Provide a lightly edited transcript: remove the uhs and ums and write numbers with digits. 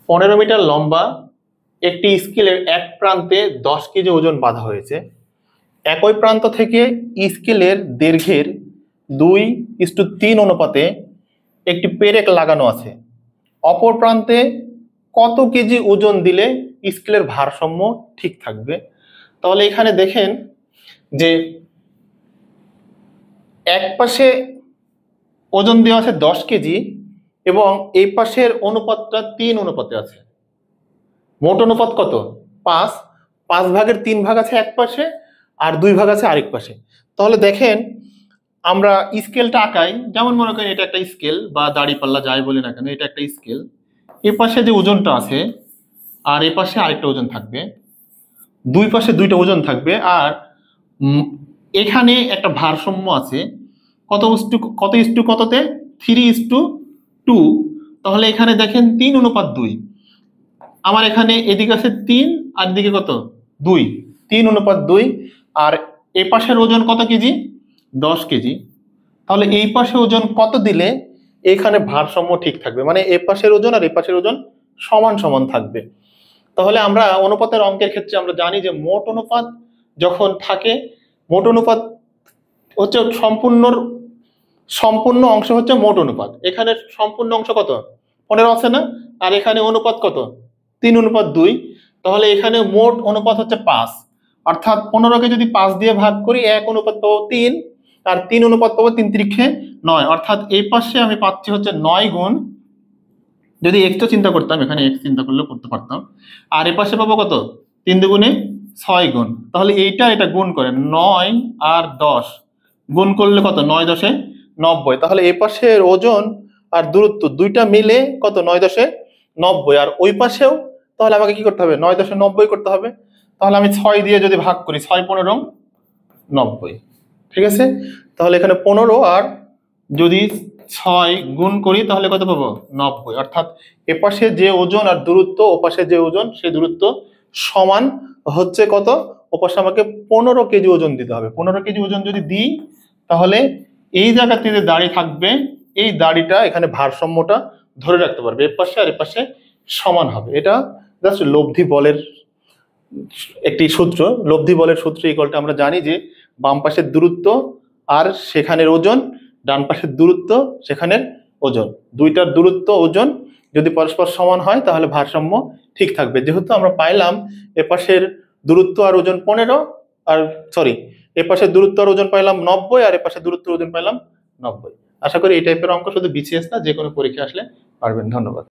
15 metre লম্বা একটি স্কেলের এক প্রান্তে 10 কেজি ওজন বাঁধা হয়েছে। একই প্রান্ত থেকে স্কেলের দৈর্ঘ্যের 2:3 অনুপাতে একটি পেরেক লাগানো আছে। অপর প্রান্তে কত কেজি ওজন দিলে স্কেলের ভারসাম্য ঠিক থাকবে? তাহলে এখানে দেখেন যে এক পাশে ওজন দেওয়া আছে 10 কেজি এবং এই পাশের অনুপাতটা 3 অনুপাতে আছে। মোট অনুপাত কত? 5। 5 ভাগের 3 ভাগ আছে এক পাশে আর 2 ভাগ আছে আরেক পাশে। তাহলে দেখেন আমরা স্কেলটা আঁকাই, যেমন মনে করেন এটা একটা স্কেল বা দাড়িপাল্লা যাই বলি না কেন, এটা একটা স্কেল। এ পাশে যে ওজনটা আছে আর এ পাশে আরেকটা ওজন থাকবে, দুই পাশে দুইটা ওজন থাকবে। আর এখানে একটা ভারসাম্য আছে, কত ইস্টু কততে? 3:2। তাহলে এখানে দেখেন 3:2। আমার এখানে এদিকে আছে 3 আর এদিকে কত? 2। 3:2। আর এই পাশের ওজন কত কেজি? 10 কেজি। তাহলে এই পাশে ওজন কত দিলে এখানে ভারসাম্য ঠিক থাকবে, মানে এই পাশের ওজন আর এই পাশের ওজন সমান সমান থাকবে। তাহলে আমরা অনুপাতের অঙ্কের ক্ষেত্রে আমরা জানি যে মোট অনুপাত যখন থাকে, মোট অনুপাত হচ্ছে সম্পূর্ণ অংশ হচ্ছে মোট অনুপাত। এখানে সম্পূর্ণ অংশ কত? 15 আছে না? আর এখানে অনুপাত কত? 3:2। তাহলে এখানে মোট অনুপাত হচ্ছে 5। অর্থাৎ 15কে যদি 5 দিয়ে ভাগ করি 1 অনুপাত পাবো 3, আর 3 অনুপাত পাবো 3 3 9। অর্থাৎ এই পাশে আমি পাচ্ছি হচ্ছে 9 গুণ, যদি x টা চিন্তা করতাম এখানে x চিন্তা করলেও করতে পারতাম। আর এ পাশে পাবো কত? 3 দুগুণে 6 গুণ। তাহলে এটা গুণ করেন, 9 আর 10 গুণ করলে কত? 9 10 90। তাহলে এই পাশের ওজন আর দূরত্ব দুইটা মিলে কত? 9 10 90। আর ওই পাশেও তাহলে আমাকে কি করতে হবে? 9 10 90 করতে হবে। তাহলে আমি 6 দিয়ে যদি ভাগ করি, 6 15 90। ঠিক আছে? তাহলে এখানে 15 আর যদি 6 গুণ করি তাহলে কত পাবো? 90। অর্থাৎ এপাশে যে ওজন আর দূরত্ব, ওপাশে যে ওজন সেই দূরত্ব সমান হচ্ছে কত? ওপাশে আমাকে 15 কেজি ওজন দিতে হবে। 15 কেজি ওজন যদি দিই তাহলে এই জায়গাতে যে দাড়ি থাকবে, এই দাড়িটা এখানে ভারসাম্যটা ধরে রাখতে পারবে, এপাশে আর এপাশে সমান হবে। এটা জাস্ট লব্ধি বলের একটি সূত্র। লব্ধি বলের সূত্র ইকুয়ালটা আমরা জানি যে বাম পাশের দূরত্ব আর সেখানের ওজন, ডান পাশের দূরত্ব সেখানের ওজন, দুইটার দূরত্ব ওজন যদি পরস্পর সমান হয় তাহলে ভারসাম্য ঠিক থাকবে। যেহেতু আমরা পাইলাম এপাশের দূরত্ব আর ওজন 15, আর সরি এপাশের দূরত্ব আর ওজন পাইলাম 90 আর এপাশের দূরত্ব ওজন পাইলাম 90। আশা করি এই টাইপের অঙ্ক শুধু বিসিএস না, যে কোনো পরীক্ষা আসলে পারবেন। ধন্যবাদ।